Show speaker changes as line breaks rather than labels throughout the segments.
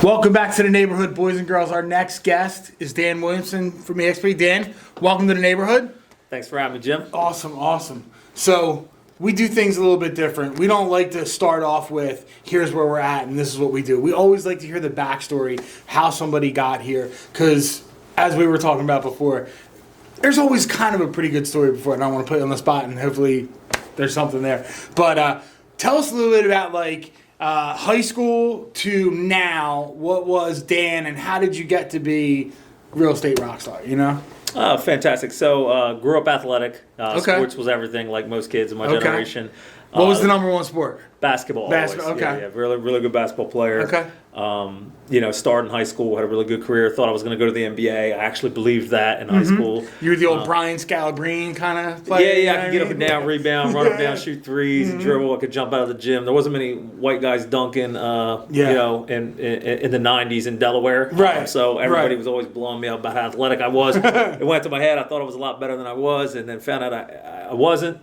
Welcome back to the neighborhood, boys and girls. Our next guest is Dan Williamson from EXP. Dan, welcome to the neighborhood.
Thanks for having me, Jim.
Awesome. So we do things a little bit different. We don't like to start off with, here's where we're at and this is what we do. We always like to hear the backstory, how somebody got here. Because as we were talking about before, there's always kind of a pretty good story before, and I want to put you on the spot, and hopefully there's something there. But tell us a little bit about high school to now. What was Dan, and how did you get to be real estate rock star, you know?
Oh, fantastic. So grew up athletic.
Okay.
Sports was everything, like most kids in my generation.
What was the number one sport?
Basketball.
Basketball,
always.
okay.
Yeah, really good basketball player.
Okay.
Started in high school, had a really good career. Thought I was going to go to the NBA. I actually believed that in high school.
You were the old Brian Scalabrine kind of player?
Yeah, I could get up and down, rebound, run up and down, shoot threes, dribble. I could jump out of the gym. There wasn't many white guys dunking, in the 90s in Delaware.
Right.
So everybody was always blowing me up about how athletic I was. It went to my head. I thought I was a lot better than I was, and then found out I wasn't.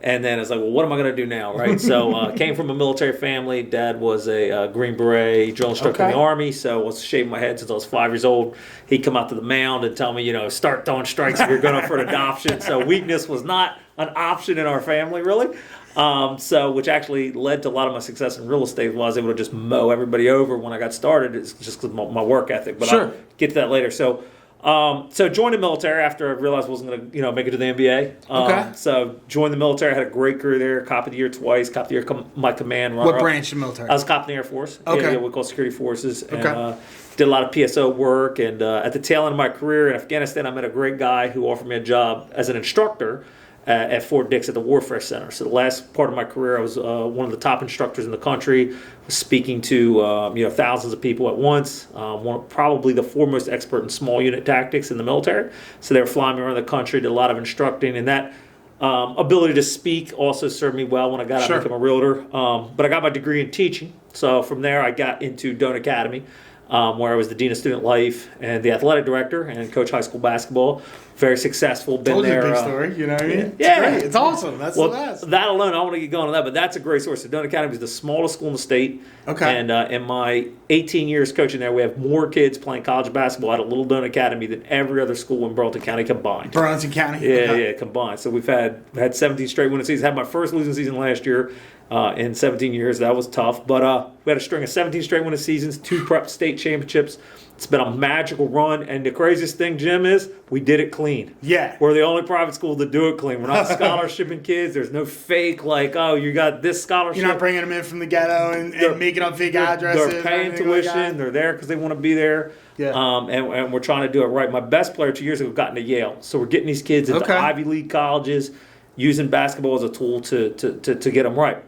And then it's like, well, what am I going to do now, right? So came from a military family. Dad was a Green Beret drill instructor in the Army, so I was shaving my head since I was 5 years old. He'd come out to the mound and tell me, start throwing strikes if you're going up for an adoption. So weakness was not an option in our family, really. Which actually led to a lot of my success in real estate. I was able to just mow everybody over when I got started. It's just because my work ethic. But I'll get to that later. So joined the military after I realized I wasn't going to make it to the NBA. So joined the military, had a great career there, cop of the year twice, cop of the year my command runner.
What branch of the military?
I was cop in the Air Force.
Okay.
Yeah, we call security forces. And, did a lot of PSO work. And at the tail end of my career in Afghanistan, I met a great guy who offered me a job as an instructor at Fort Dix at the Warfare Center. So the last part of my career, I was one of the top instructors in the country, speaking to thousands of people at once. Probably the foremost expert in small unit tactics in the military. So they were flying me around the country, did a lot of instructing, and that ability to speak also served me well when I got out and became a realtor. But I got my degree in teaching. So from there, I got into Doane Academy, where I was the Dean of Student Life and the athletic director and coach high school basketball. Very successful. Been there.
Big story, you know what I mean?
Yeah.
It's great. It's awesome. That's the best.
That alone, I want to get going on that, but that's a great source. So Doane Academy is the smallest school in the state.
Okay.
And in my 18 years coaching there, we have more kids playing college basketball at a little Doane Academy than every other school in Burlington County combined.
Burlington County?
Yeah, combined. So we've had 17 straight winning seasons. Had my first losing season last year in 17 years. That was tough. But we had a string of 17 straight winning seasons, 2 prep state championships. It's been a magical run, and the craziest thing, Jim, is we did it clean.
Yeah.
We're the only private school to do it clean. We're not scholarshiping kids. There's no fake, you got this scholarship.
You're not bringing them in from the ghetto and making up fake addresses.
They're paying tuition. They're there because they want to be there.
Yeah.
And we're trying to do it right. My best player 2 years ago got into Yale. So we're getting these kids into Ivy League colleges, using basketball as a tool to get them right.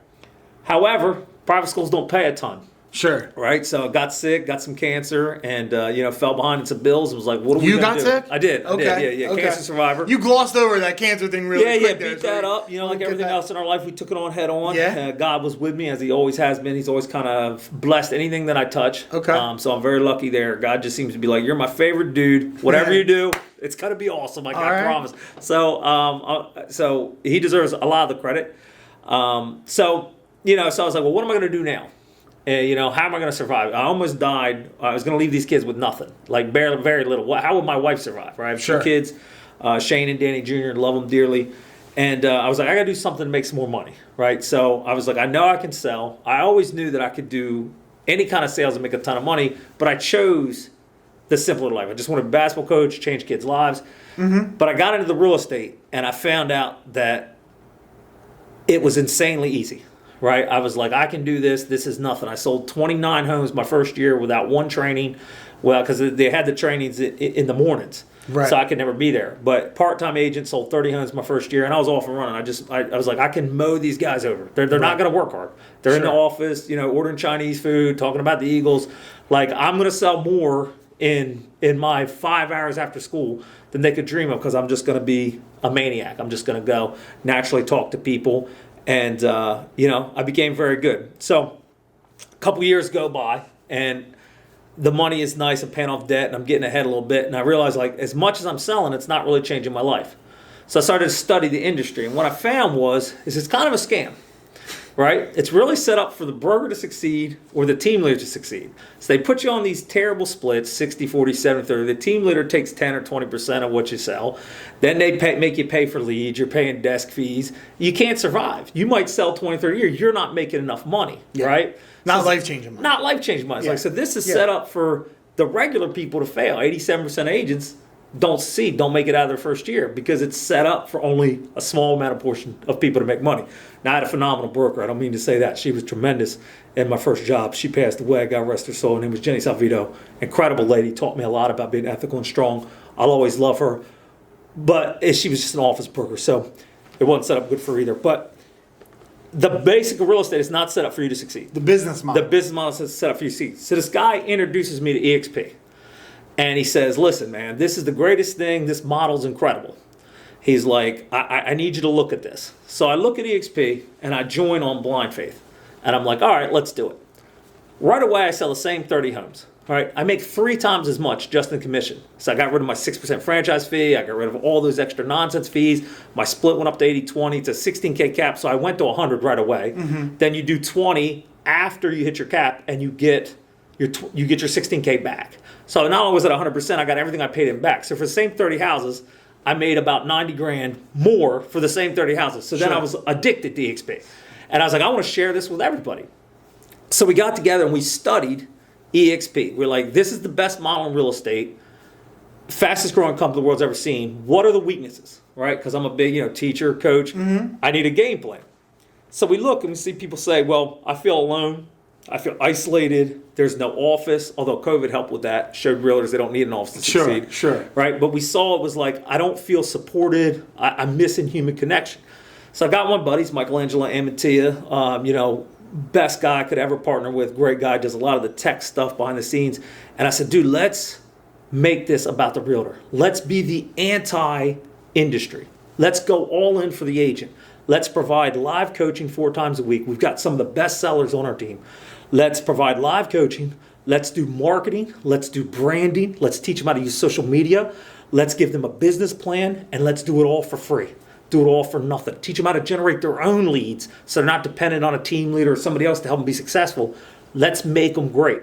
However, private schools don't pay a ton.
Sure.
Right? So I got sick, got some cancer, and, fell behind in some bills and was like, what do we do?
You got sick?
I did. Yeah.
Okay.
Cancer survivor.
You glossed over that cancer thing really quick.
Beat that up. Like everything else in our life, we took it on head on.
Yeah.
God was with me, as he always has been. He's always kind of blessed anything that I touch.
Okay.
So I'm very lucky there. God just seems to be like, you're my favorite dude. Whatever you do, it's going to be awesome. I promise. So he deserves a lot of the credit. So I was like, well, what am I going to do now? And, how am I going to survive? I almost died. I was going to leave these kids with nothing, barely, very little. How would my wife survive? Right? I have 2 kids, Shane and Danny Jr., love them dearly. And I was like, I got to do something to make some more money, right? So I was like, I know I can sell. I always knew that I could do any kind of sales and make a ton of money, but I chose the simpler life. I just wanted to be a basketball coach, change kids' lives. Mm-hmm. But I got into the real estate, and I found out that it was insanely easy. Right, I was like, I can do this. This is nothing. I sold 29 homes my first year without one training. Well, because they had the trainings in the mornings,
right.
So I could never be there. But part-time agent sold 30 homes my first year, and I was off and running. I was like, I can mow these guys over. They're not going to work hard. They're in the office, ordering Chinese food, talking about the Eagles. I'm going to sell more in my 5 hours after school than they could dream of, because I'm just going to be a maniac. I'm just going to go naturally talk to people. And, I became very good. So a couple years go by, and the money is nice. I'm paying off debt, and I'm getting ahead a little bit. And I realized, as much as I'm selling, it's not really changing my life. So I started to study the industry. And what I found is it's kind of a scam. right? It's really set up for the broker to succeed or the team leader to succeed. So they put you on these terrible splits, 60, 40, 70, 30. The team leader takes 10 or 20% of what you sell. Then they make you pay for leads. You're paying desk fees. You can't survive. You might sell 20, 30 years. You're not making enough money, right?
Not life-changing money.
Not life-changing money. It's like, so this is set up for the regular people to fail. 87% of agents don't succeed, don't make it out of their first year because it's set up for only a small amount of portion of people to make money. Now, I had a phenomenal broker. I don't mean to say that. She was tremendous in my first job. She passed away. God rest her soul. Her name was Jenny Salvito. Incredible lady. Taught me a lot about being ethical and strong. I'll always love her. But she was just an office broker, so it wasn't set up good for either. But the basic of real estate is not set up for you to succeed.
The business model.
The business model is set up for you to succeed. So this guy introduces me to EXP. And he says, listen, man, this is the greatest thing. This model's incredible. He's like, I need you to look at this. So I look at EXP and I join on blind faith. And I'm like, all right, let's do it. Right away, I sell the same 30 homes. All right, I make 3 times as much just in commission. So I got rid of my 6% franchise fee. I got rid of all those extra nonsense fees. My split went up to 80-20. It's a 16K cap. So I went to 100 right away. Mm-hmm. Then you do 20 after you hit your cap and you get your 16K back. So not only was it 100%, I got everything I paid him back. So for the same 30 houses, I made about 90 grand more for the same 30 houses. So then I was addicted to EXP. And I was like, I want to share this with everybody. So we got together and we studied EXP. We're like, this is the best model in real estate, fastest growing company the world's ever seen. What are the weaknesses, right? Because I'm a big, teacher, coach. Mm-hmm. I need a game plan. So we look and we see people say, well, I feel alone. I feel isolated. There's no office, although COVID helped with that. Showed realtors they don't need an office to succeed. Sure. Right? But we saw it was like, I don't feel supported. I'm missing human connection. So I got one buddy, Michelangelo Amatia, best guy I could ever partner with. Great guy, does a lot of the tech stuff behind the scenes. And I said, dude, let's make this about the realtor. Let's be the anti-industry. Let's go all in for the agent. Let's provide live coaching 4 times a week. We've got some of the best sellers on our team. Let's provide live coaching. Let's do marketing. Let's do branding. Let's teach them how to use social media. Let's give them a business plan, and let's do it all for free. Do it all for nothing. Teach them how to generate their own leads so they're not dependent on a team leader or somebody else to help them be successful. Let's make them great.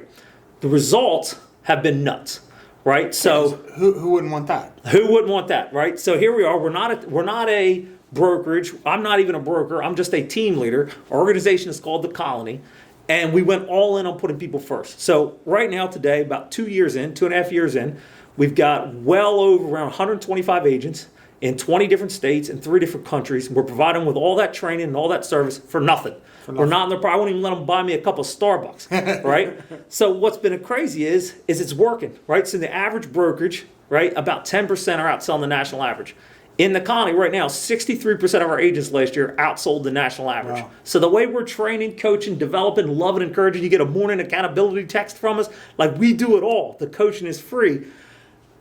The results have been nuts, right? So
who wouldn't want that?
Who wouldn't want that, right? So here we are. We're not a brokerage. I'm not even a broker. I'm just a team leader. Our organization is called The Colony. And we went all in on putting people first. So right now, today, about 2.5 years in, we've got well over around 125 agents in 20 different states and 3 different countries. We're providing them with all that training and all that service for nothing. We're not in the I won't even let them buy me a cup of Starbucks, right? So what's been crazy is it's working, right? So the average brokerage, right, about 10% are outselling the national average. In the Colony right now, 63% of our agents last year outsold the national average. Wow. So the way we're training, coaching, developing, loving, encouraging, you get a morning accountability text from us, like we do it all. The coaching is free.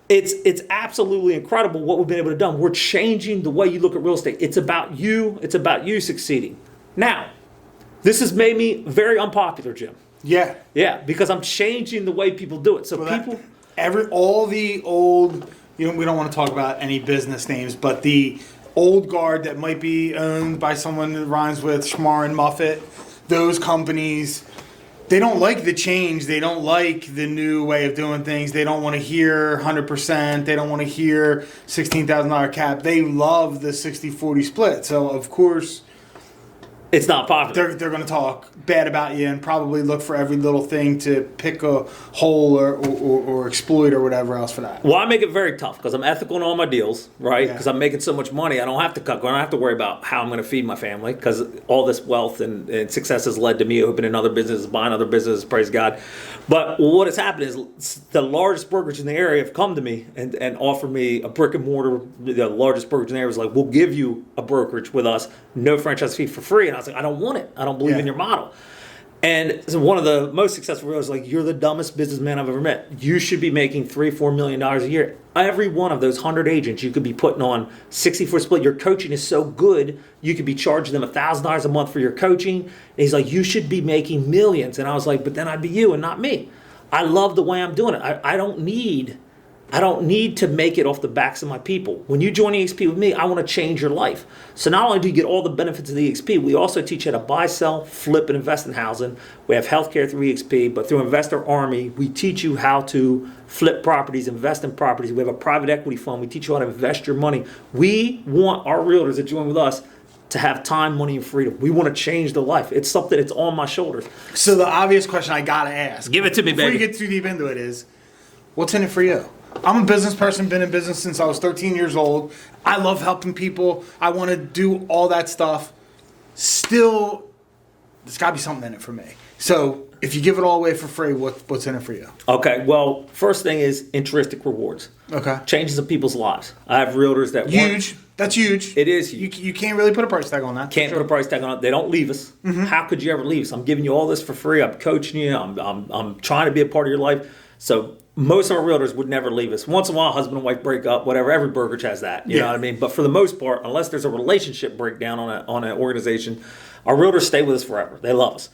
It's absolutely incredible what we've been able to do. We're changing the way you look at real estate. It's about you. It's about you succeeding. Now, this has made me very unpopular, Jim.
Yeah.
Yeah, because I'm changing the way people do it. So people...
all the old... we don't want to talk about any business names, but the old guard that might be owned by someone that rhymes with Schmar and Muffet, those companies, they don't like the change. They don't like the new way of doing things. They don't want to hear 100%. They don't want to hear $16,000 cap. They love the 60-40 split. So, of course...
It's not popular.
They're going to talk bad about you and probably look for every little thing to pick a hole or exploit or whatever else for that.
Well, I make it very tough because I'm ethical in all my deals, right? Because I'm making so much money, I don't have to cut. I don't have to worry about how I'm going to feed my family because all this wealth and success has led to me opening other businesses, buying other businesses, praise God. But what has happened is the largest brokerage in the area have come to me and offered me a brick and mortar. The largest brokerage in the area was like, we'll give you a brokerage with us, no franchise fee for free. And I was like, I don't want it. I don't believe in your model. And so one of the most successful was like, you're the dumbest businessman I've ever met. You should be making $3-4 million a year. Every one of those 100 agents you could be putting on 60-40 split. Your coaching is so good, you could be charging them $1,000 a month for your coaching. And he's like, you should be making millions. And I was like, but then I'd be you and not me. I love the way I'm doing it. I don't need I don't need to make it off the backs of my people. When you join EXP with me, I want to change your life. So not only do you get all the benefits of the EXP, we also teach you how to buy, sell, flip, and invest in housing. We have healthcare through EXP, but through Investor Army, we teach you how to flip properties, invest in properties. We have a private equity fund. We teach you how to invest your money. We want our realtors that join with us to have time, money, and freedom. We want to change the life. It's something that's on my shoulders.
So the obvious question I gotta ask,
Give it to me,
before
baby.
you get too deep into it, is what's in it for you? I'm a business person, been in business since I was 13 years old. I love helping people. I want to do all that stuff. Still, there's got to be something in it for me. So if you give it all away for free, what's in it for you?
Okay, well, first thing is intrinsic rewards.
Okay.
Changes in people's lives. I have realtors that
Huge. That's huge.
It is huge.
You can't really put a price tag on that.
Can't put a price tag on it. They don't leave us. How could you ever leave us? I'm giving you all this for free. I'm coaching you. I'm trying to be a part of your life. So most of our realtors would never leave us. Once in a while, husband and wife break up, whatever. Every brokerage has that. You know what I mean? But for the most part, unless there's a relationship breakdown on an organization, our realtors stay with us forever. They love us.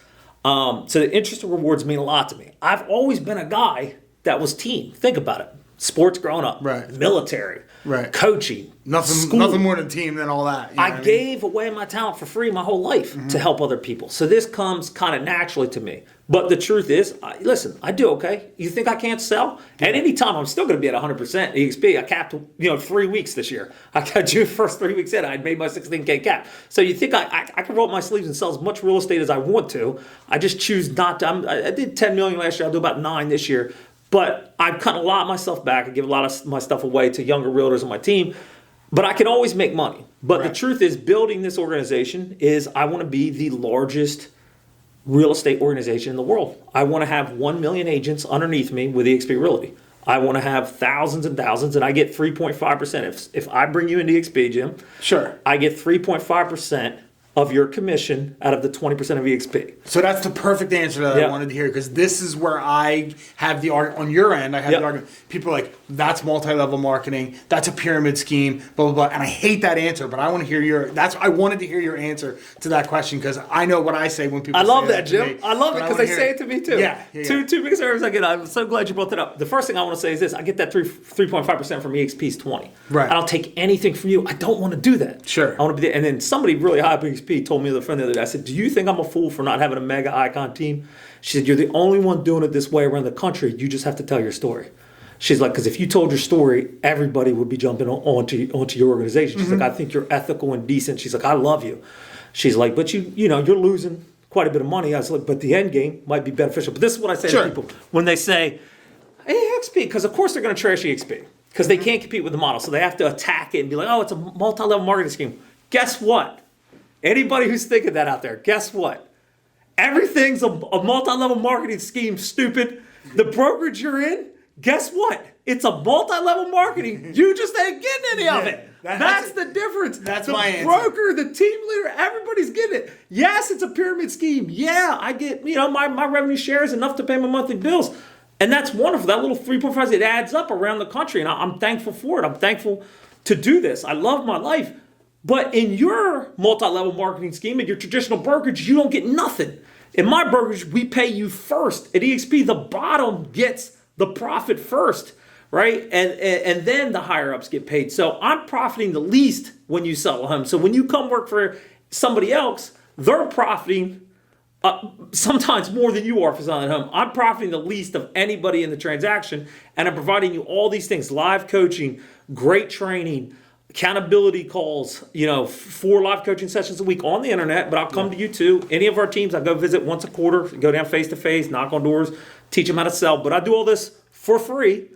So the interest and rewards mean a lot to me. I've always been a guy that was team. Think about it. Sports growing up.
Right.
Military.
Right.
Coaching.
Nothing more than team than all that. You know what
I gave away my talent for free my whole life to help other people. So this comes kind of naturally to me. But the truth is, listen, I do okay. You think I can't sell? At any time, I'm still going to be at 100% EXP. I capped, 3 weeks this year. I got June 1st, 3 weeks in. I'd made my 16K cap. So you think I can roll up my sleeves and sell as much real estate as I want to. I just choose not to. I did 10 million last year. I'll do about 9 this year. But I've cut a lot of myself back. I give a lot of my stuff away to younger realtors on my team. But I can always make money. But the truth is, building this organization is I want to be the largest real estate organization in the world. I want to have 1 million agents underneath me with EXP Realty. I want to have thousands and thousands, and I get 3.5%. If I bring you into EXP, Jim,
sure,
I get 3.5% of your commission out of the 20% of EXP.
So that's the perfect answer that I wanted to hear, because this is where I have the argument. On your end, I have the argument. People are like, that's multi-level marketing. That's a pyramid scheme, blah, blah, blah. And I hate that answer, but I want to hear I wanted to hear your answer to that question, because I know what I say when people say that.
I love that, Jim. I love it because they say it to me too.
Yeah.
Two biggest areas I get. I'm so glad you brought that up. The first thing I want to say is this. I get that 3.5% from EXP's 20.
Right.
I don't take anything from you. I don't want to do that.
Sure.
I want to be there. And then somebody really high up in EXP told me, the friend the other day, I said, do you think I'm a fool for not having a mega icon team? She said, you're the only one doing it this way around the country. You just have to tell your story. She's like, because if you told your story, everybody would be jumping onto your organization. She's like, I think you're ethical and decent. She's like, I love you. She's like, but you're losing quite a bit of money. I was like, but the end game might be beneficial. But this is what I say to people when they say, hey, EXP, because of course they're going to trash EXP because they can't compete with the model. So they have to attack it and be like, oh, it's a multi-level marketing scheme. Guess what? Anybody who's thinking that out there, guess what? Everything's a multi-level marketing scheme, stupid. The brokerage you're in, guess what? It's a multi-level marketing. You just ain't getting any of it. That's the difference.
That's
the
my answer.
broker, the team leader, everybody's getting it. Yes, it's a pyramid scheme. Yeah, I get, my revenue share is enough to pay my monthly bills. And that's wonderful. That little 3.5, it adds up around the country. And I'm thankful for it. I'm thankful to do this. I love my life. But in your multi-level marketing scheme, in your traditional brokerage, you don't get nothing. In my brokerage, we pay you first. At EXP, the bottom gets the profit first, right? And then the higher ups get paid. So I'm profiting the least when you sell a home. So when you come work for somebody else, they're profiting sometimes more than you are for selling a home. I'm profiting the least of anybody in the transaction, and I'm providing you all these things: live coaching, great training, accountability calls, 4 live coaching sessions a week on the internet, but I'll come to you too. Any of our teams, I go visit once a quarter, go down face-to-face, knock on doors, teach them how to sell. But I do all this for free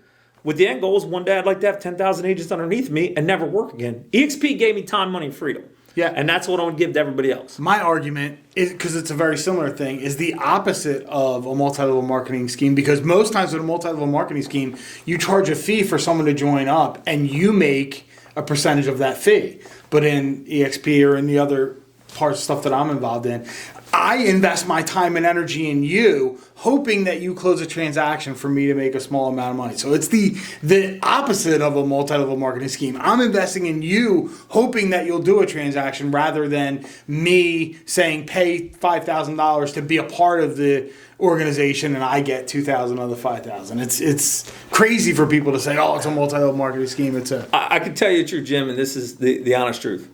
with the end goal is one day I'd like to have 10,000 agents underneath me and never work again. EXP gave me time, money, and freedom.
Yeah.
And that's what I would give to everybody else.
My argument is, because it's a very similar thing, is the opposite of a multi-level marketing scheme. Because most times with a multi-level marketing scheme, you charge a fee for someone to join up and you make a percentage of that fee. But in EXP or in the other parts of stuff that I'm involved in, I invest my time and energy in you, hoping that you close a transaction for me to make a small amount of money. So it's the opposite of a multi-level marketing scheme. I'm investing in you, hoping that you'll do a transaction rather than me saying pay $5,000 to be a part of the organization and I get $2,000 of the $5,000. It's crazy for people to say, oh, it's a multi-level marketing scheme.
I can tell you the truth, Jim, and this is the honest truth.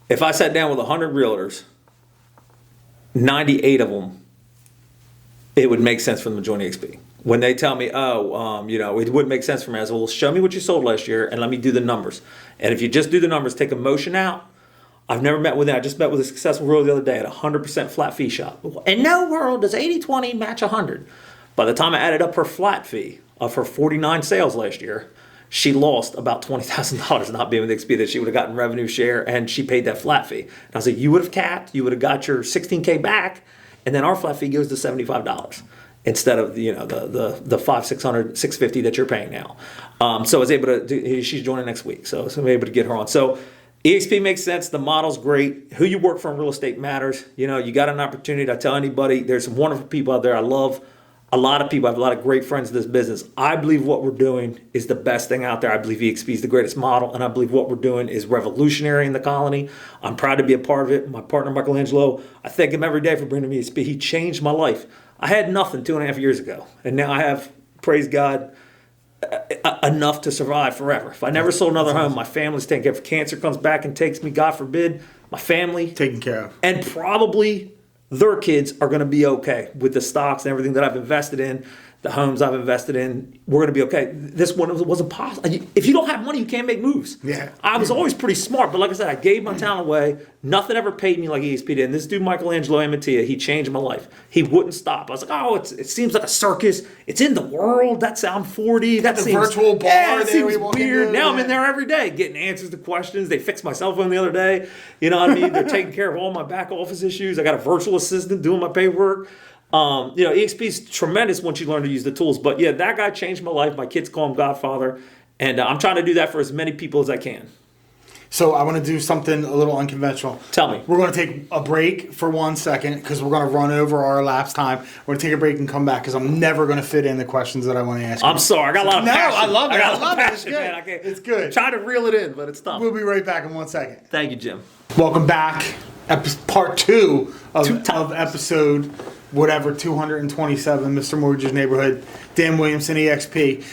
If I sat down with 100 realtors, 98 of them, it would make sense for them to join EXP. When they tell me, it would make sense for me, I say, well, show me what you sold last year and let me do the numbers. And if you just do the numbers, take emotion out. I've never met with it. I just met with a successful realtor the other day at a 100% flat fee shop. In no world does 80-20 match 100. By the time I added up her flat fee of her 49 sales last year, she lost about $20,000 not being with EXP that she would have gotten revenue share, and she paid that flat fee. And I was like, you would have capped, you would have got your $16K back, and then our flat fee goes to $75 instead of the $500, $600, $650 that you're paying now. So I was able to. She's joining next week, so I'm able to get her on. So EXP makes sense. The model's great. Who you work for in real estate matters. You got an opportunity. I tell anybody, there's some wonderful people out there. I love a lot of people. I have a lot of great friends in this business. I believe what we're doing is the best thing out there. I believe EXP is the greatest model, and I believe what we're doing is revolutionary in the colony. I'm proud to be a part of it. My partner, Michelangelo, I thank him every day for bringing me EXP. He changed my life. I had nothing 2.5 years ago, and now I have, praise God, enough to survive forever. If I never sold another home, my family's taken care of. If cancer comes back and takes me, God forbid, my family
taken care of. And
probably their kids are going to be okay with the stocks and everything that I've invested in, the homes I've invested in. We're going to be okay. This one wasn't possible. If you don't have money, you can't make moves.
Yeah.
I was always pretty smart, but like I said, I gave my talent away. Nothing ever paid me like EXP did. And this dude, Michelangelo Amatia, he changed my life. He wouldn't stop. I was like, oh, it seems like a circus. It's in the world. That sound 40. That seems
virtual bar.
Yeah, it seems weird. Now I'm in there every day getting answers to questions. They fixed my cell phone the other day. You know what I mean? They're taking care of all my back office issues. I got a virtual assistant doing my paperwork. EXP is tremendous once you learn to use the tools. But yeah, that guy changed my life. My kids call him Godfather. And I'm trying to do that for as many people as I can.
So I want to do something a little unconventional.
Tell me.
We're going to take a break for 1 second because we're going to run over our elapsed time. We're going to take a break and come back because I'm never going to fit in the questions that I want to ask you.
I'm sorry. I got a lot of passion.
I love it.
I love it.
It's good. Man, it's good.
Try to reel it in, but it's tough.
We'll be right back in 1 second.
Thank you, Jim.
Welcome back. Part 2 of episode whatever 227, Mr. Mortgage's Neighborhood, Dan Williamson, EXP.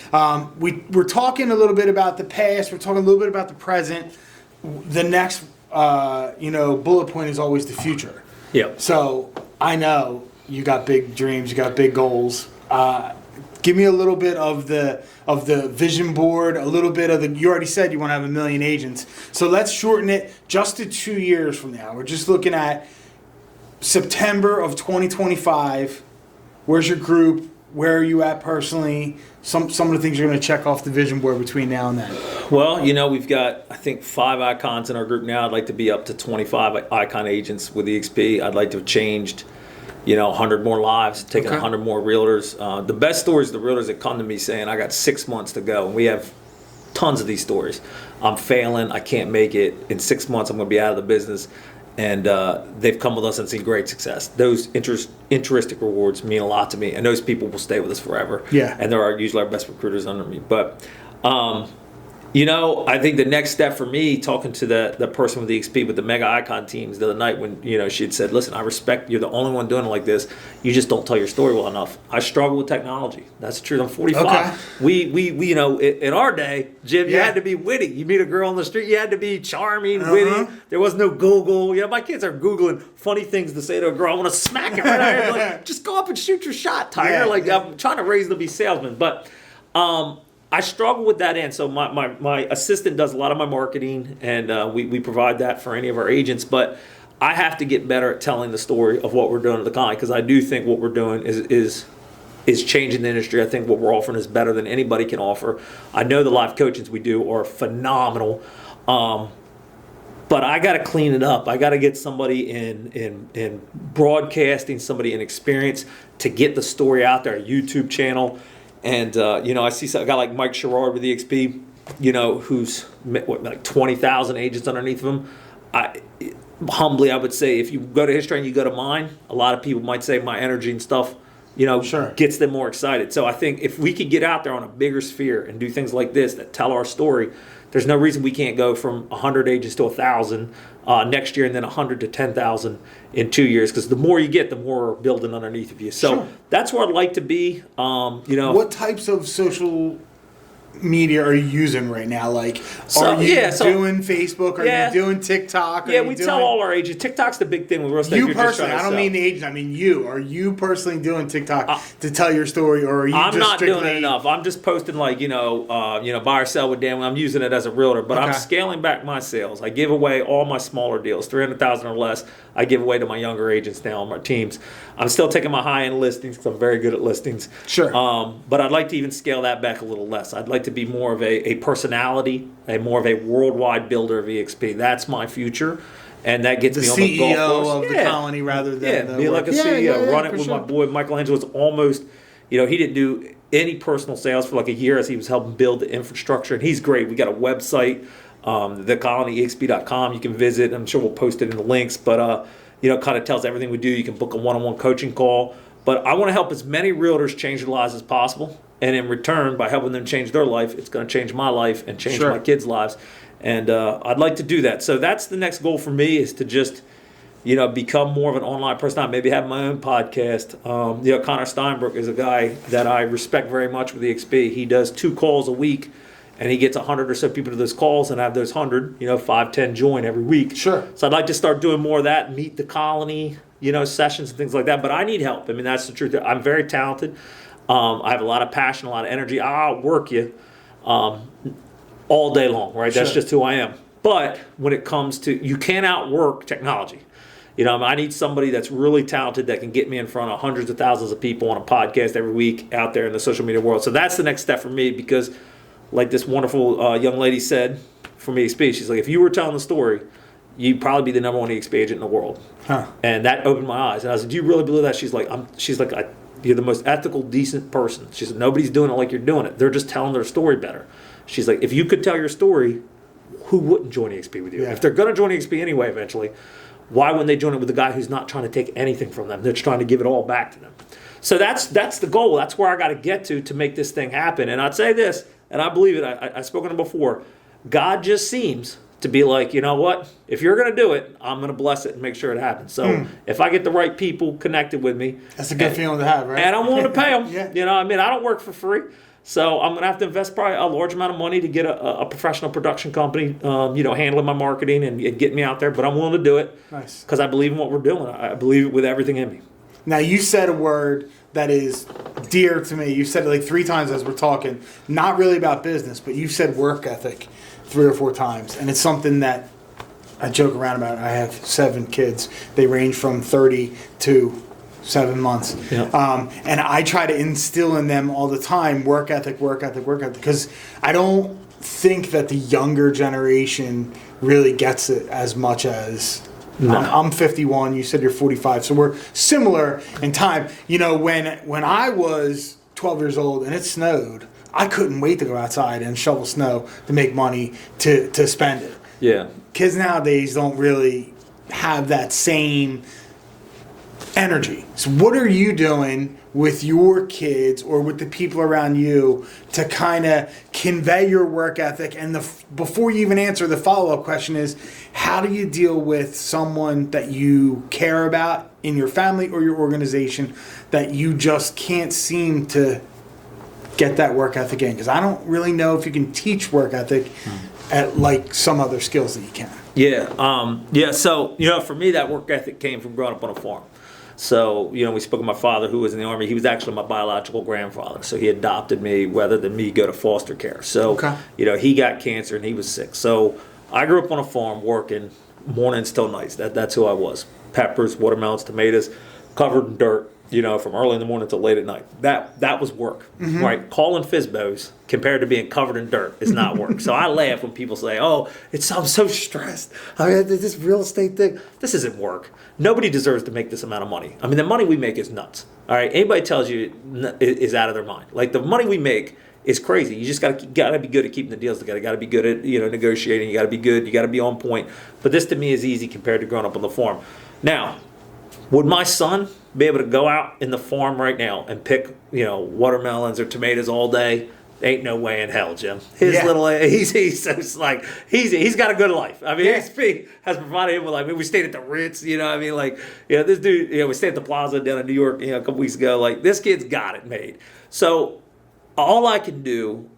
We're talking a little bit about the past. We're talking a little bit about the present. The next, bullet point is always the future.
Yep.
So I know you got big dreams, you got big goals. Give me a little bit of the vision board, a little bit of you already said you want to have 1 million agents. So let's shorten it just to 2 years from now. We're just looking at September of 2025. Where's your group? Where are you at personally? Some of the things you're going to check off the vision board between now and then.
Well, we've got, I think, 5 icons in our group now. I'd like to be up to 25 icon agents with EXP. I'd like to have changed 100 more lives, taken 100 more realtors. The best stories are the realtors that come to me saying, I got 6 months to go. And we have tons of these stories. I'm failing. I can't make it. In 6 months, I'm going to be out of the business. And they've come with us and seen great success. Those intrinsic rewards mean a lot to me. And those people will stay with us forever.
Yeah.
And they're usually our best recruiters under me. But I think the next step for me, talking to the person with the EXP with the mega icon teams the other night when, she had said, listen, I respect you're the only one doing it like this. You just don't tell your story well enough. I struggle with technology. That's the truth. I'm 45.
Okay.
We in our day, Jim, you had to be witty. You meet a girl on the street, you had to be charming, witty. There was no Google. My kids are Googling funny things to say to a girl. I want to smack her right there. Like, just go up and shoot your shot, Tiger. I'm trying to raise them to be salesmen. But I struggle with that end. So my assistant does a lot of my marketing, and we provide that for any of our agents. But I have to get better at telling the story of what we're doing at the colony, because I do think what we're doing is changing the industry. I think what we're offering is better than anybody can offer. I know the live coachings we do are phenomenal, but I got to clean it up. I got to get somebody in broadcasting, somebody in experience to get the story out there, a YouTube channel. And, I see a guy like Mike Sherrard with EXP, who's like 20,000 agents underneath of him. humbly, I would say if you go to his training, you go to mine, a lot of people might say my energy and stuff,
Sure.
gets them more excited. So I think if we could get out there on a bigger sphere and do things like this that tell our story, there's no reason we can't go from 100 agents to 1,000 next year and then 100 to 10,000 in 2 years. Because the more you get, the more we're building underneath of you. So
Sure.
that's where I'd like to be.
What types of social media are you using right now? Like, are you doing Facebook? Are you doing TikTok?
Yeah, we tell all our agents. TikTok's the big thing with real estate.
You personally, I don't mean the agent. I mean you. Are you personally doing TikTok to tell your story, or are you?
I'm
just
not
strictly...
doing it enough. I'm just posting buy or sell with Dan. I'm using it as a realtor, but I'm scaling back my sales. I give away all my smaller deals, 300,000 or less. I give away to my younger agents now on my teams. I'm still taking my high-end listings because I'm very good at listings.
Sure.
But I'd like to even scale that back a little less. I'd like to be more of a personality, more of a worldwide builder of EXP. That's my future. And that gets me on the golf course.
CEO of the colony rather than
be like a CEO. Run it with my boy Michelangelo. Was almost, he didn't do any personal sales for like a year as he was helping build the infrastructure. And he's great. We got a website, The Colony, EXP.com. You can visit. I'm sure we'll post it in the links. But, kind of tells everything we do. You can book a one-on-one coaching call. But I want to help as many realtors change their lives as possible. And in return, by helping them change their life, it's going to change my life and change my kids' lives. And I'd like to do that. So that's the next goal for me, is to just, become more of an online person. Maybe have my own podcast. Connor Steinbrook is a guy that I respect very much with EXP. He does 2 calls a week, and he gets 100 or so people to those calls, and I have those 100, 5, 10 join every week.
Sure.
So I'd like to start doing more of that, meet the colony, sessions and things like that. But I need help. I mean, that's the truth. I'm very talented. I have a lot of passion, a lot of energy. I'll work you all day long, right? That's just who I am. But when it comes to, you can't outwork technology. I need somebody that's really talented that can get me in front of hundreds of thousands of people on a podcast every week out there in the social media world. So that's the next step for me, because like this wonderful young lady said from EXP, she's like, if you were telling the story, you'd probably be the number 1 EXP agent in the world. Huh. And that opened my eyes. And I was like, do you really believe that? She's like, you're the most ethical, decent person. She said, nobody's doing it like you're doing it. They're just telling their story better. She's like, if you could tell your story, who wouldn't join EXP with you? Yeah. If they're going to join EXP anyway eventually, why wouldn't they join it with a guy who's not trying to take anything from them? They're just trying to give it all back to them. So that's the goal. That's where I got to get to make this thing happen. And I'd say this, and I believe it. I've spoken to it before. God just seems to be like, you know what? If you're going to do it, I'm going to bless it and make sure it happens. So if I get the right people connected with me.
That's a good feeling to have, right?
And I'm willing to pay them.
Yeah.
I don't work for free. So I'm going to have to invest probably a large amount of money to get a professional production company, handling my marketing and get me out there. But I'm willing to do it.
Nice.
Because I believe in what we're doing. I believe it with everything in me.
Now, you said a word that is dear to me. You said it like 3 times as we're talking. Not really about business, but you said work ethic 3 or 4 times. And it's something that I joke around about. I have 7 kids. They range from 30 to 7 months. Yeah. And I try to instill in them all the time work ethic, because I don't think that the younger generation really gets it as much as... No. I'm 51. You said you're 45, so we're similar in time. When I was 12 years old and it snowed, I couldn't wait to go outside and shovel snow to make money to spend it.
Yeah.
Kids nowadays don't really have that same energy. So what are you doing with your kids or with the people around you to kind of convey your work ethic? And before you even answer, the follow-up question is, how do you deal with someone that you care about in your family or your organization that you just can't seem to get that work ethic in? Because I don't really know if you can teach work ethic at like some other skills that you can.
Yeah. So, for me, that work ethic came from growing up on a farm. So, we spoke of my father who was in the Army. He was actually my biological grandfather. So he adopted me rather than me go to foster care. So, he got cancer and he was sick. So I grew up on a farm working mornings till nights. That's who I was. Peppers, watermelons, tomatoes, covered in dirt, from early in the morning till late at night. That was work, right? Calling Fizbos compared to being covered in dirt is not work. So I laugh when people say, I'm so stressed. I mean, this real estate thing, this isn't work. Nobody deserves to make this amount of money. I mean, the money we make is nuts. All right, anybody tells you is out of their mind. Like, the money we make is crazy. You just gotta be good at keeping the deals together. Got to be good at negotiating. You got to be good. You got to be on point. But this to me is easy compared to growing up on the farm. Now, would my son be able to go out in the farm right now and pick watermelons or tomatoes all day? Ain't no way in hell, Jim. He's got a good life. I mean, EXP has provided him with, like, we stayed at the Ritz, this dude, we stayed at the Plaza down in New York, a couple weeks ago. Like, this kid's got it made. So all I can do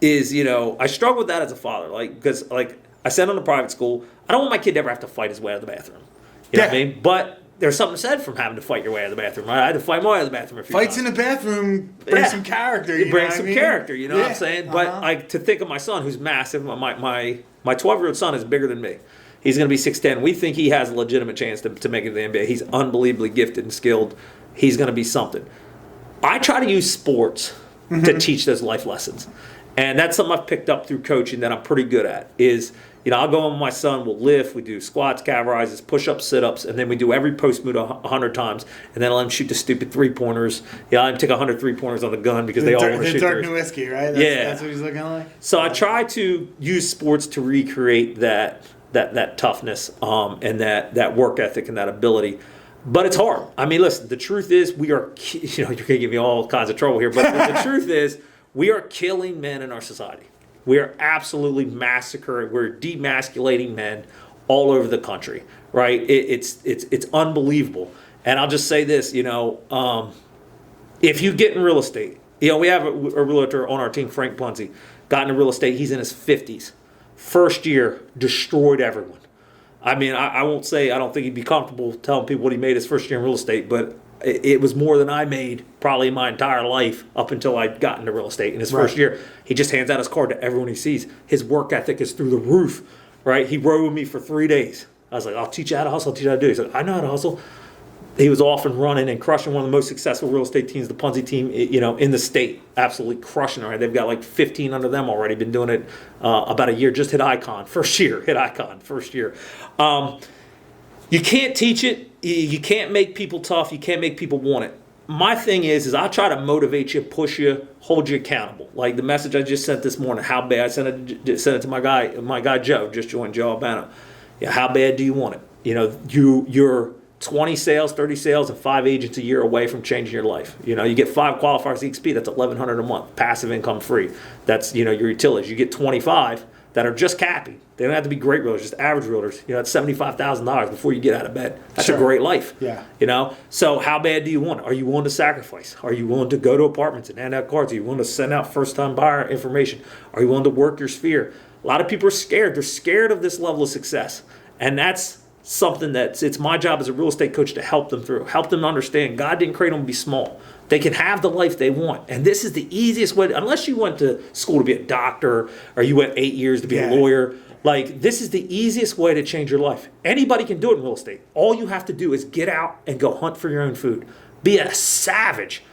is, I struggle with that as a father, because I sent him to private school. I don't want my kid to ever have to fight his way out of the bathroom. You know what I mean? But there's something said from having to fight your way out of the bathroom, right? I had to fight my way out of the bathroom a few
Fights
times.
in the bathroom bring some character. You
bring some character, you know what I'm saying? But to think of my son, who's massive, my 12-year-old son is bigger than me. He's going to be 6'10". We think he has a legitimate chance to make it to the NBA. He's unbelievably gifted and skilled. He's going to be something. I try to use sports to teach those life lessons. And that's something I've picked up through coaching that I'm pretty good at is, I'll go in with my son, we'll lift, we do squats, calf rises, push-ups, sit-ups, and then we do every post move 100 times, and then I'll let him shoot the stupid three-pointers. I let him take 100 three-pointers on the gun because they all want to shoot
Dirk
threes.
Nowitzki, right? That's what he's looking like?
So I try to use sports to recreate that toughness and that work ethic and that ability. But it's hard. I mean, listen, the truth is you're going to give me all kinds of trouble here, but the truth is we are killing men in our society. We are absolutely massacring. We're demasculating men all over the country, right? It's unbelievable. And I'll just say this, if you get in real estate, we have a realtor on our team, Frank Punzi, got into real estate. He's in his 50s. First year, destroyed everyone. I mean, I won't say I don't think he'd be comfortable telling people what he made his first year in real estate, but it was more than I made probably my entire life up until I got into real estate. In his first year, he just hands out his card to everyone he sees. His work ethic is through the roof, right? He rode with me for 3 days. I was like, I'll teach you how to hustle. I'll teach you how to do it. He's like, I know how to hustle. He was off and running and crushing one of the most successful real estate teams, the Punzi team, in the state. Absolutely crushing it. Right? They've got like 15 under them already. Been doing it about a year. Just hit Icon. First year. You can't teach it. You can't make people tough. You can't make people want it. My thing is I try to motivate you, push you, hold you accountable. Like the message I just sent this morning, how bad, I sent it to my guy Joe, just joined Joe Albano. Yeah, how bad do you want it? You're 20 sales, 30 sales, and 5 agents a year away from changing your life. You get 5 qualifiers EXP, that's $1,100 a month, passive income free. That's your utilities. You get 25 that are just capping. They don't have to be great realtors, just average realtors. That's $75,000 before you get out of bed. That's a great life. Yeah. So how bad do you want it? Are you willing to sacrifice? Are you willing to go to apartments and hand out cards? Are you willing to send out first-time buyer information? Are you willing to work your sphere? A lot of people are scared. They're scared of this level of success. And that's something it's my job as a real estate coach to help them through, help them understand God didn't create them to be small. They can have the life they want. And this is the easiest way, unless you went to school to be a doctor or you went 8 years to be a lawyer. Like, this is the easiest way to change your life. Anybody can do it in real estate. All you have to do is get out and go hunt for your own food. Be a savage.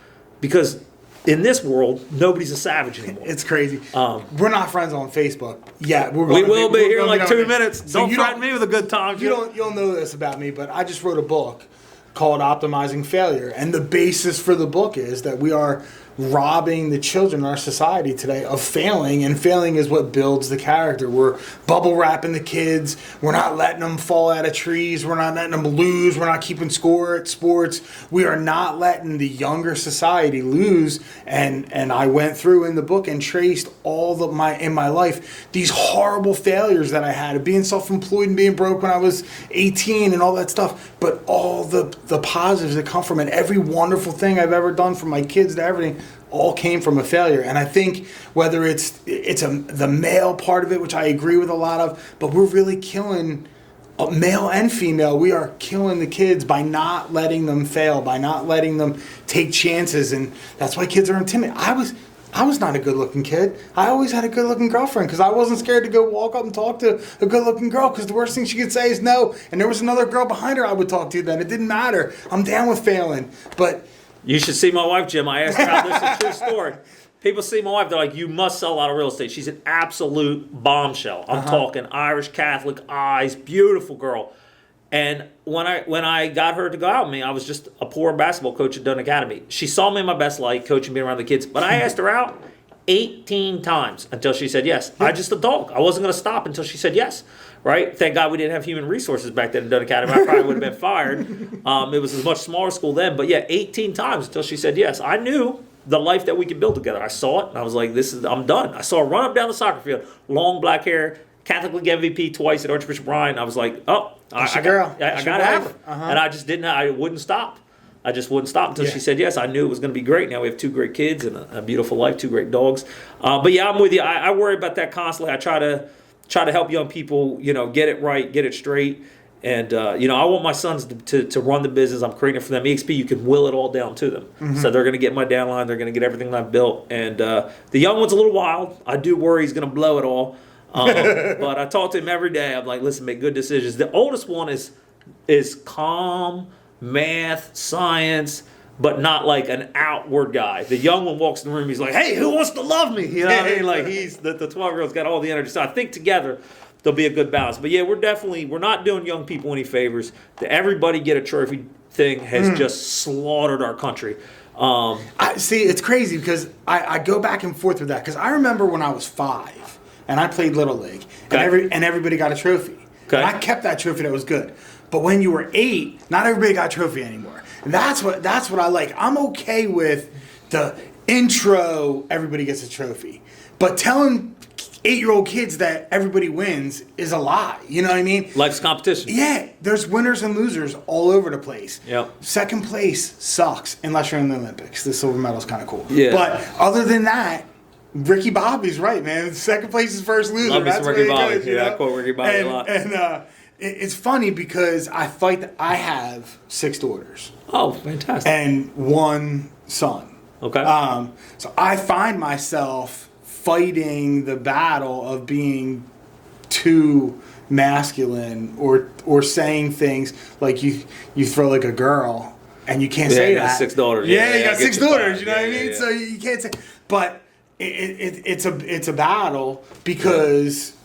Because in this world, nobody's a savage anymore.
It's crazy. We're not friends on Facebook yet.
We will be here in like 2 minutes. So don't threaten me with a good time.
You'll know this about me, but I just wrote a book called Optimizing Failure. And the basis for the book is that we are robbing the children in our society today of failing, and failing is what builds the character. We're bubble wrapping the kids. We're not letting them fall out of trees. We're not letting them lose. We're not keeping score at sports. We are not letting the younger society lose. And I went through in the book and traced all in my life these horrible failures that I had of being self-employed and being broke when I was 18 and all that stuff. But all the positives that come from it, every wonderful thing I've ever done for my kids to everything, all came from a failure. And I think whether it's the male part of it, which I agree with a lot of, but we're really killing male and female. We are killing the kids by not letting them fail, by not letting them take chances. And that's why kids are intimidated. I was not a good-looking kid. I always had a good-looking girlfriend because I wasn't scared to go walk up and talk to a good-looking girl because the worst thing she could say is no. And there was another girl behind her I would talk to then. It didn't matter. I'm down with failing. But
you should see my wife, Jim. I asked her how this is a true story. People see my wife, they're like, you must sell a lot of real estate. She's an absolute bombshell. I'm talking Irish Catholic eyes, beautiful girl. And when I got her to go out with me, I was just a poor basketball coach at Dunn Academy. She saw me in my best light, coaching me around the kids. But I asked her out, 18 times until she said yes. I just a dog. I wasn't going to stop until she said yes. Right? Thank God we didn't have human resources back then in Dunn Academy. I probably would have been fired. It was a much smaller school then. But yeah, 18 times until she said yes. I knew the life that we could build together. I saw it and I was like, I'm done. I saw her run up down the soccer field, long black hair, Catholic League MVP twice at Archbishop Bryan. I was like, I got to have her. And I just I wouldn't stop. I just wouldn't stop until she said yes. I knew it was going to be great. Now we have 2 great kids and a beautiful life, 2 great dogs. But yeah, I'm with you. I worry about that constantly. I try to help young people, get it right, get it straight. And, I want my sons to run the business. I'm creating it for them. EXP, you can will it all down to them. Mm-hmm. So they're going to get my downline. They're going to get everything that I've built. And the young one's a little wild. I do worry he's going to blow it all. But I talk to him every day. I'm like, listen, make good decisions. The oldest one is calm, math, science, but not like an outward guy. The young one walks in the room, he's like, hey, who wants to love me? You know what I mean? Like he's the 12-year-old's got all the energy. So I think together there'll be a good balance. But yeah, we're not doing young people any favors. The everybody get a trophy thing has just slaughtered our country.
I see, it's crazy because I go back and forth with that because I remember when I was 5 and I played Little League and everybody got a trophy. Okay. And I kept that trophy that was good. But when you were 8, not everybody got a trophy anymore. And that's what I like. I'm okay with the intro, everybody gets a trophy. But telling 8-year-old kids that everybody wins is a lie. You know what I mean?
Life's competition.
Yeah. There's winners and losers all over the place.
Yep.
Second place sucks unless you're in the Olympics. The silver medal's kind of cool.
Yeah.
But other than that, Ricky Bobby's right, man. Second place is first loser.
Love me
That's
some Ricky
Bobby.
Goes, I quote Ricky Bobby a lot.
And it's funny because I have 6 daughters.
Oh, fantastic.
And 1 son.
Okay.
So I find myself fighting the battle of being too masculine or saying things like you throw like a girl and you can't say that.
6 daughters.
Yeah, you got 6 daughters. You know what I mean? Yeah. So you can't say. But it's a battle because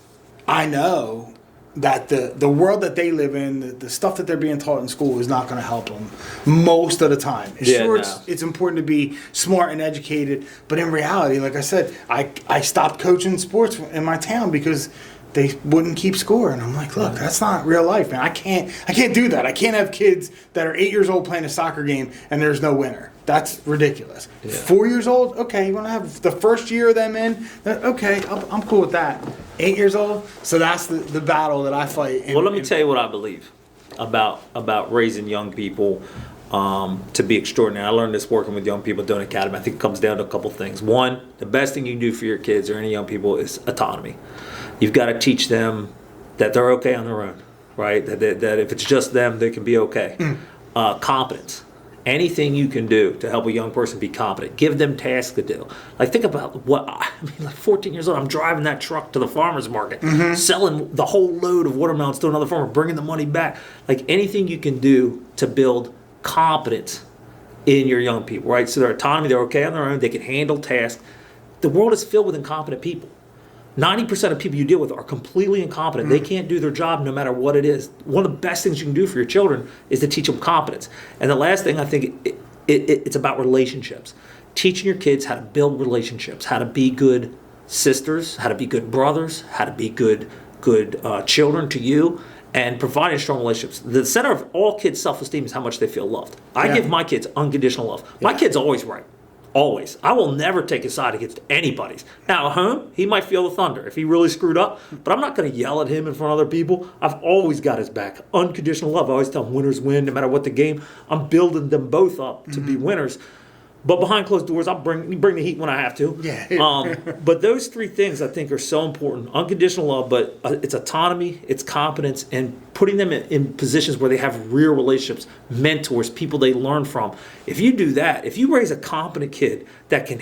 I know that the world that they live in, the stuff that they're being taught in school is not going to help them most of the time. It's important to be smart and educated, but in reality, like I said, I stopped coaching sports in my town because they wouldn't keep score, and I'm like, look, that's not real life, man. I can't do that. I can't have kids that are 8 years old playing a soccer game and there's no winner. That's ridiculous. Yeah. 4 years old, okay, you want to have the first year of them in? Okay, I'm cool with that. 8 years old, so that's the battle that I fight.
Well, let me tell you what I believe about raising young people to be extraordinary. I learned this working with young people doing Academy. I think it comes down to a couple things. One, the best thing you can do for your kids or any young people is autonomy. You've got to teach them that they're okay on their own, right? That if it's just them, they can be okay. Competence. Anything you can do to help a young person be competent. Give them tasks to do. Like, think about like 14 years old, I'm driving that truck to the farmer's market, selling the whole load of watermelons to another farmer, bringing the money back. Like, anything you can do to build competence in your young people, right? So their autonomy, they're okay on their own, they can handle tasks. The world is filled with incompetent people. 90% of people you deal with are completely incompetent. They can't do their job no matter what it is. One of the best things you can do for your children is to teach them competence. And the last thing, I think it's about relationships. Teaching your kids how to build relationships, how to be good sisters, how to be good brothers, how to be good children to you, and providing strong relationships. The center of all kids' self-esteem is how much they feel loved. I give my kids unconditional love. My kid's always right. Always. I will never take a side against anybody's. Now, at home, he might feel the thunder if he really screwed up, but I'm not going to yell at him in front of other people. I've always got his back. Unconditional love. I always tell him winners win no matter what the game. I'm building them both up to be winners. But behind closed doors, I'll bring the heat when I have to.
Yeah.
But those 3 things I think are so important. Unconditional love, but it's autonomy, it's competence, and putting them in positions where they have real relationships, mentors, people they learn from. If you do that, if you raise a competent kid that can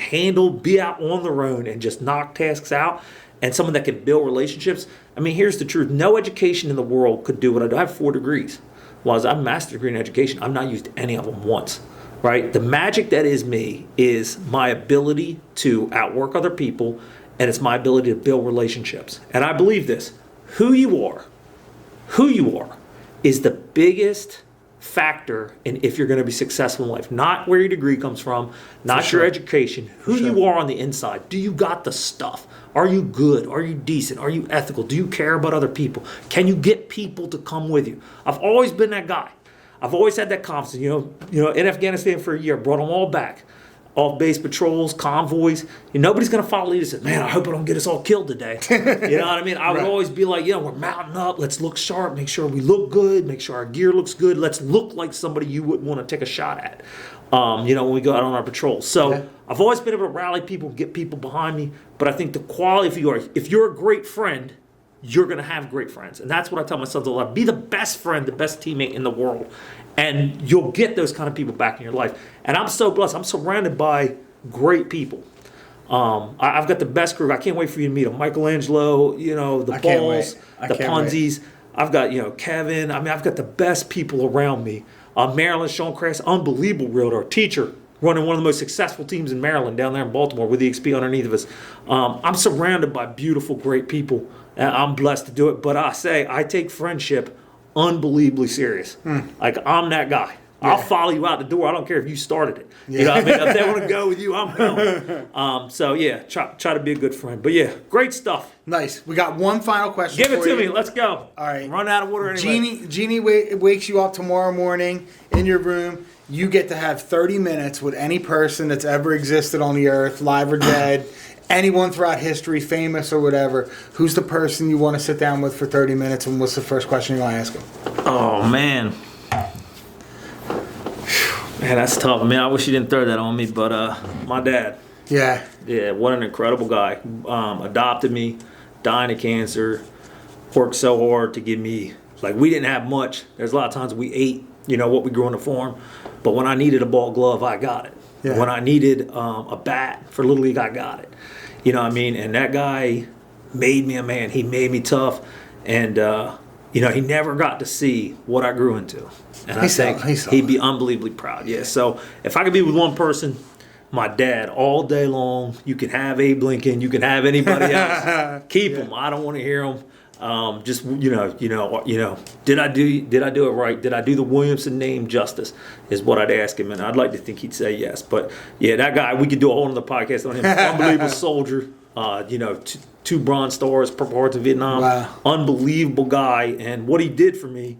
be out on their own and just knock tasks out, and someone that can build relationships, I mean, here's the truth. No education in the world could do what I do. I have 4 degrees. While I have a master's degree in education, I've not used any of them once. Right? The magic that is me is my ability to outwork other people, and it's my ability to build relationships. And I believe this. Who you are is the biggest factor in if you're going to be successful in life. Not where your degree comes from, not
sure.
your education, who you are on the inside. Do you got the stuff? Are you good? Are you decent? Are you ethical? Do you care about other people? Can you get people to come with you? I've always been that guy. I've always had that confidence. You know, in Afghanistan for a year, brought them all back. Off-base patrols, convoys. Nobody's going to follow you and say, man, I hope I don't get us all killed today. You know what I mean? I would always be like, we're mounting up. Let's look sharp. Make sure we look good. Make sure our gear looks good. Let's look like somebody you would want to take a shot at, when we go out on our patrols. So I've always been able to rally people, get people behind me. But I think the quality, if you're a great friend, you're going to have great friends. And that's what I tell myself a lot. Be the best friend, the best teammate in the world. And you'll get those kind of people back in your life. And I'm so blessed. I'm surrounded by great people. I've got the best crew. I can't wait for you to meet them. Michelangelo, the Balls, the Ponzis. I've got, Kevin. I mean, I've got the best people around me. Maryland, Sean Crass, unbelievable realtor, teacher, running one of the most successful teams in Maryland down there in Baltimore with the EXP underneath of us. I'm surrounded by beautiful, great people. And I'm blessed to do it. But I take friendship unbelievably serious. Like, I'm that guy. Yeah. I'll follow you out the door. I don't care if you started it. Yeah. You know what I mean? If they want to go with you, I'm going. Try to be a good friend. But yeah, great stuff.
Nice. We got one final question.
Give it to me. Let's go.
All right.
Run out of water anyway.
Jeannie wakes you up tomorrow morning in your room. You get to have 30 minutes with any person that's ever existed on the earth, live or dead. Anyone throughout history, famous or whatever. Who's the person you want to sit down with for 30 minutes, and what's the first question you want to ask them?
Oh, man. Man, that's tough. I wish you didn't throw that on me, but my dad.
Yeah.
Yeah, what an incredible guy. Adopted me, dying of cancer, worked so hard to give me, we didn't have much. There's a lot of times we ate, what we grew on the farm, but when I needed a ball glove, I got it. Yeah. When I needed a bat for Little League, I got it. You know what I mean? And that guy made me a man. He made me tough. And, he never got to see what I grew into. And I think he'd be unbelievably proud. Yeah. So if I could be with one person, my dad, all day long, you can have Abe Lincoln, you can have anybody else. Keep him. I don't want to hear him. Did I do it right? Did I do the Williamson name justice? Is what I'd ask him, and I'd like to think he'd say yes. But yeah, that guy, we could do a whole other podcast on him. Unbelievable soldier. Two Bronze Stars, Purple Hearts in Vietnam. Wow. Unbelievable guy, and what he did for me.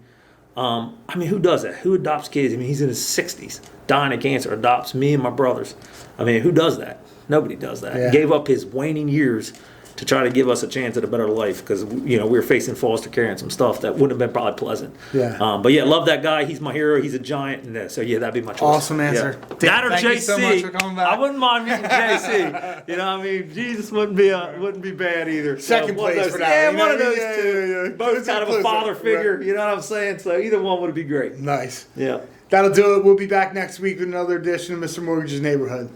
Who does that? Who adopts kids? He's in his 60s, dying of cancer, adopts me and my brothers. Who does that? Nobody does that. Yeah. He gave up his waning years to try to give us a chance at a better life because, we were facing foster care and some stuff that wouldn't have been probably pleasant. Yeah. Love that guy. He's my hero. He's a giant. And that'd be my choice.
Awesome answer.
Yeah. That or
Thank
JC.
you so much for coming back.
I wouldn't mind meeting JC. Jesus wouldn't be bad either.
Second place for that.
Yeah, one of those two. Yeah. Both kind of a father figure. Right. You know what I'm saying? So either one would be great.
Nice.
Yeah.
That'll do it. We'll be back next week with another edition of Mr. Mortgage's Neighborhood.